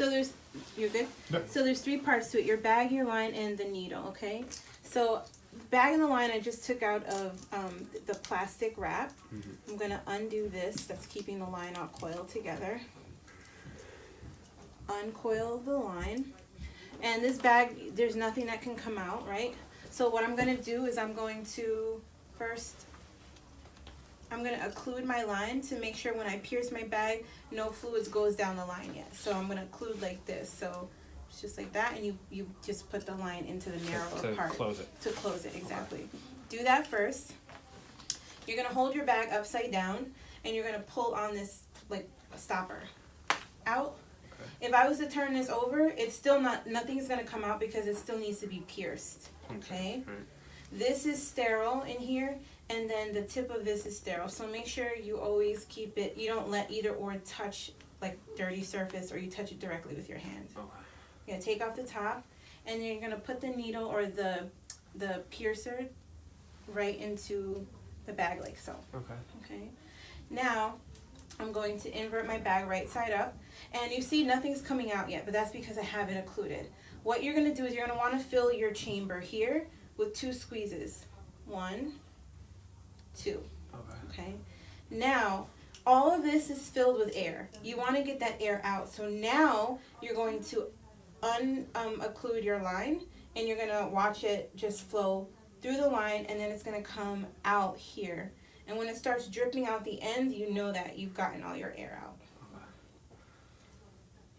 So you're good? Yep. So there's 3 parts to it: your bag, your line, and the needle, okay? So the bag and the line I just took out of the plastic wrap. I'm gonna undo this, that's keeping the line all coiled together. Uncoil the line. And this bag, there's nothing that can come out, right? So what I'm gonna do is I'm going to occlude my line to make sure when I pierce my bag, no fluids goes down the line yet. So I'm gonna occlude like this. So it's just like that, and you just put the line into the narrower part. To close it. To close it, exactly. Okay. Do that first. You're gonna hold your bag upside down, and you're gonna pull on this like stopper out. Okay. If I was to turn this over, it's still nothing's gonna come out because it still needs to be pierced. Okay. Right. This is sterile in here, and then the tip of this is sterile. So make sure you always keep it. You don't let either or touch like dirty surface, or you touch it directly with your hand. Okay. You're gonna take off the top, and then you're gonna put the needle or the piercer right into the bag like so. Okay. Okay. Now I'm going to invert my bag right side up, and you see nothing's coming out yet, but that's because I have it occluded. What you're gonna do is you're gonna want to fill your chamber here with 2 squeezes. 1, 2. Okay. Now all of this is filled with air. You want to get that air out. So now you're going to occlude your line, and you're gonna watch it just flow through the line, and then it's gonna come out here. And when it starts dripping out the end, you know that you've gotten all your air out.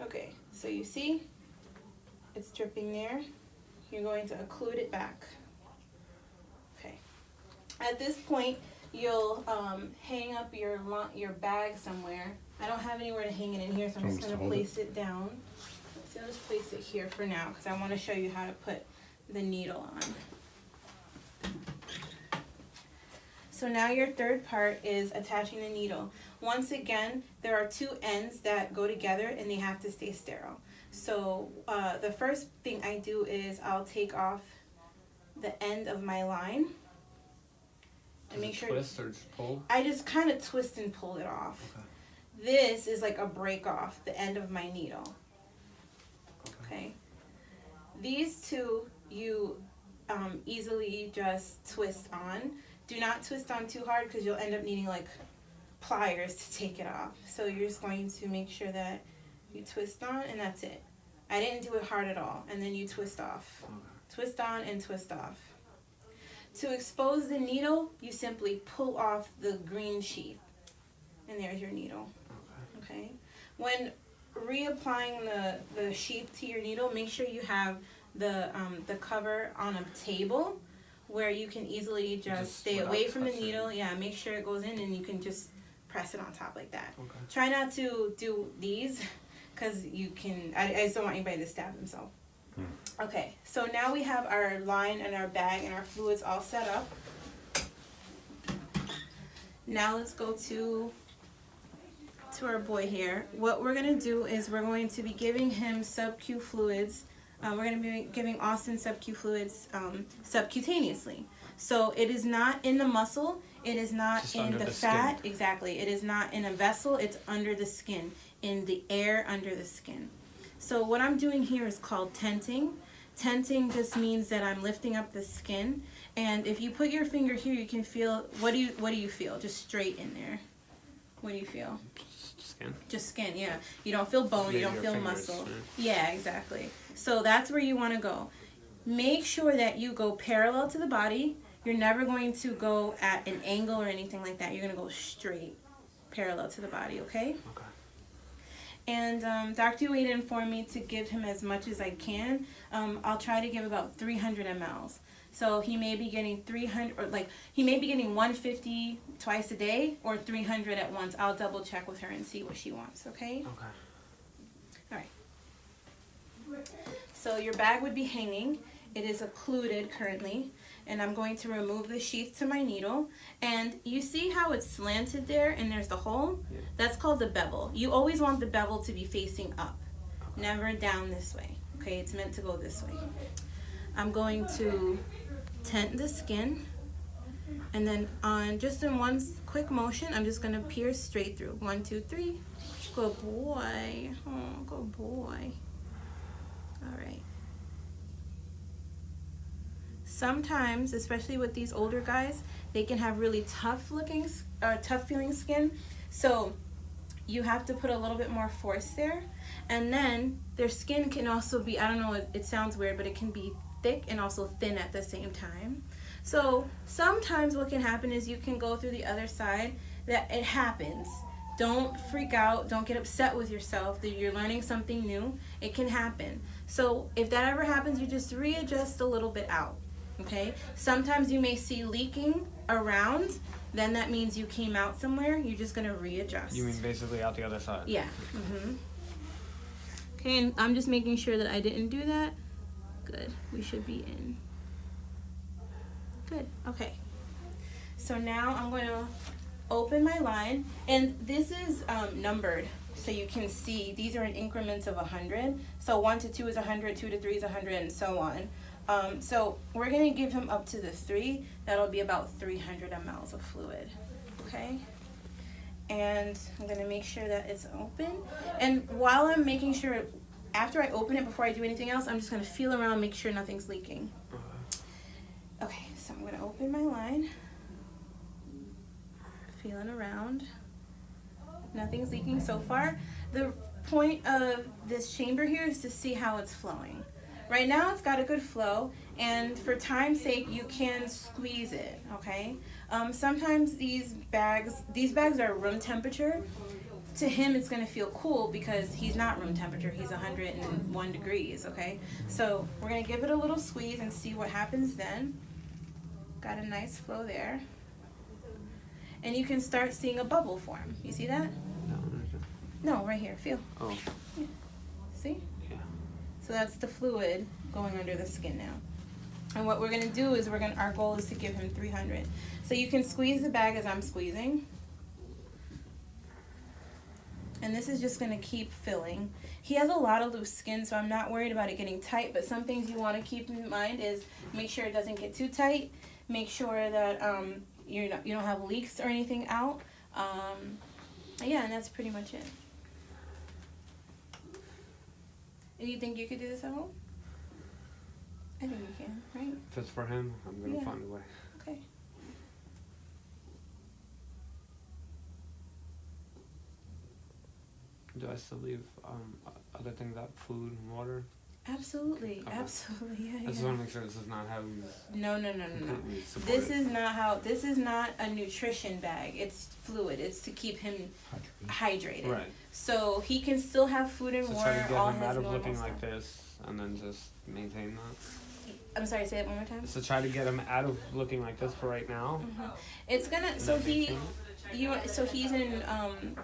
Okay, so you see it's dripping there. You're going to occlude it back. Okay. At this point, you'll hang up your bag somewhere. I don't have anywhere to hang it in here, so I'm just going to place it down. So I'll just place it here for now because I want to show you how to put the needle on. So now your third part is attaching the needle. Once again, there are 2 ends that go together, and they have to stay sterile. So the first thing I do is I'll take off the end of my line. And make sure twist or just pull? I just kind of twist and pull it off. Okay. This is like a break off the end of my needle. Okay. These 2 you easily just twist on. Do not twist on too hard because you'll end up needing like pliers to take it off. So you're just going to make sure that you twist on, and that's it. I didn't do it hard at all. And then you twist off. Okay. Twist on and twist off. To expose the needle, you simply pull off the green sheath, and there's your needle. Okay. When reapplying the sheath to your needle, make sure you have the cover on a table where you can easily just stay away from the needle. Yeah, make sure it goes in, and you can just press it on top like that. Okay. Try not to do these because you can. I just don't want anybody to stab themselves. Okay, so now we have our line and our bag and our fluids all set up. Now let's go to our boy here. What we're going to do is we're going to be giving him sub-Q fluids. We're going to be giving Austin sub-Q fluids subcutaneously. So it is not in the muscle. It is not just in the fat. Skin. Exactly. It is not in a vessel. It's under the skin, in the air under the skin. So what I'm doing here is called tenting. Tenting just means that I'm lifting up the skin. And if you put your finger here, you can feel, what do you feel? Just straight in there. What do you feel? Skin. Just skin, yeah. You don't feel bone, maybe you don't feel muscle. Yeah, exactly. So that's where you want to go. Make sure that you go parallel to the body. You're never going to go at an angle or anything like that. You're going to go straight, parallel to the body, okay? Okay. And Dr. Wade informed me to give him as much as I can. I'll try to give about 300 mLs. So he may be getting 300, or like he may be getting 150 twice a day, or 300 at once. I'll double check with her and see what she wants. Okay. Okay. All right. So your bag would be hanging. It is occluded currently, and I'm going to remove the sheath to my needle. And you see how it's slanted there, and there's the hole? Yeah. That's called the bevel. You always want the bevel to be facing up, never down this way. Okay, it's meant to go this way. I'm going to tent the skin, and then just in one quick motion, I'm just going to pierce straight through. 1, 2, 3. Good boy. Oh, good boy. All right. Sometimes, especially with these older guys, they can have really tough feeling skin. So you have to put a little bit more force there. And then their skin can also be, I don't know, it sounds weird, but it can be thick and also thin at the same time. So sometimes what can happen is you can go through the other side. That it happens. Don't freak out. Don't get upset with yourself that you're learning something new. It can happen. So if that ever happens, you just readjust a little bit out. Okay? Sometimes you may see leaking around. Then that means you came out somewhere. You're just going to readjust. You mean basically out the other side? Yeah. Mm-hmm. Okay, and I'm just making sure that I didn't do that. Good. We should be in. Good. Okay. So now I'm going to open my line, and this is numbered, so you can see these are in increments of 100. So 1 to 2 is 100, 2 to 3 is 100, and so on. So we're going to give him up to the 3. That'll be about 300 mLs of fluid. Okay? And I'm going to make sure that it's open. And while I'm making sure, after I open it, before I do anything else, I'm just going to feel around, make sure nothing's leaking. Okay, so I'm going to open my line. Feeling around. Nothing's leaking so far. The point of this chamber here is to see how it's flowing. Right now it's got a good flow, and for time's sake you can squeeze it, okay? Sometimes these bags are room temperature. To him it's going to feel cool because he's not room temperature, he's 101 degrees, okay? So we're going to give it a little squeeze and see what happens then. Got a nice flow there. And you can start seeing a bubble form. You see that? No, right here. Feel. Oh. Yeah. See? Yeah. So that's the fluid going under the skin now. And what we're going to do is our goal is to give him 300. So you can squeeze the bag as I'm squeezing. And this is just going to keep filling. He has a lot of loose skin, so I'm not worried about it getting tight. But some things you want to keep in mind is make sure it doesn't get too tight. Make sure that you don't have leaks or anything out. Yeah, and that's pretty much it. And you think you could do this at home? I think you can, right? If it's for him, I'm going to find a way. Okay. Do I still leave other things out, food and water? Absolutely, Okay. Absolutely. Yeah, I just want to make sure this is not how he's No. This is not a nutrition bag. It's fluid. It's to keep him hydrated. Right. So he can still have food and So water. try to get all him his out of normal looking stuff. like this and then just maintain that. I'm sorry. Say it one more time. So try to get him out of looking like this for right now. Mm-hmm. It's gonna. So he's in.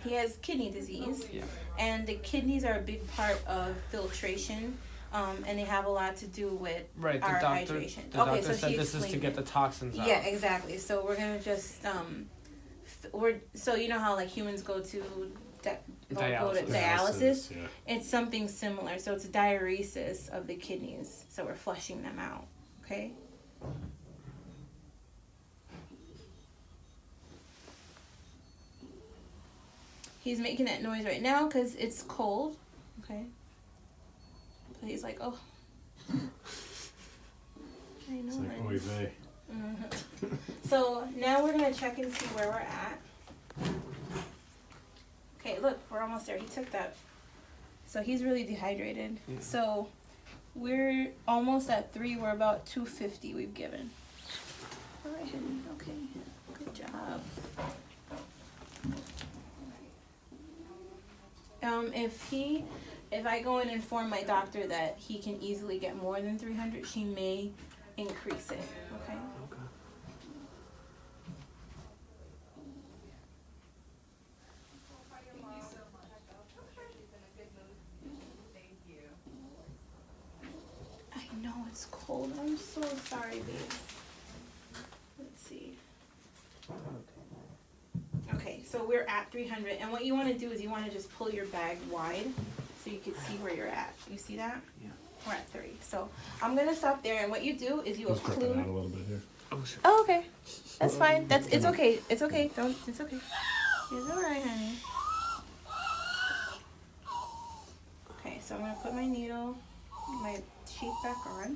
He has kidney disease. Yeah. And the kidneys are a big part of filtration. And they have a lot to do with Right, our doctor, hydration. The doctor said this is to get the toxins out. Yeah, exactly. So we're gonna just so you know how like humans go to dialysis. Yeah. It's something similar. So it's a diuresis of the kidneys. So we're flushing them out. Okay. He's making that noise right now because it's cold. Okay. But he's like, oh. I know. It's like, right? oy vey. Mm-hmm. So now we're going to check and see where we're at. Okay, look, we're almost there. He took that. So he's really dehydrated. Yeah. So we're almost at 3. We're about 250 we've given. All right, honey. Okay. Good job. If I go and inform my doctor that he can easily get more than 300, she may increase it. Okay. Okay. I know it's cold. I'm so sorry, babe. Let's see. Okay, so we're at 300, and what you want to do is you want to just pull your bag wide so you can see where you're at. You see that? Yeah. We're at 3. So I'm gonna stop there, and what you do is you Let's cut that out a occlude. little bit here. Oh, shit. Oh, okay. That's fine. It's okay. It's okay. It's okay. It's all right, honey. so I'm gonna put my needle, my sheath back on.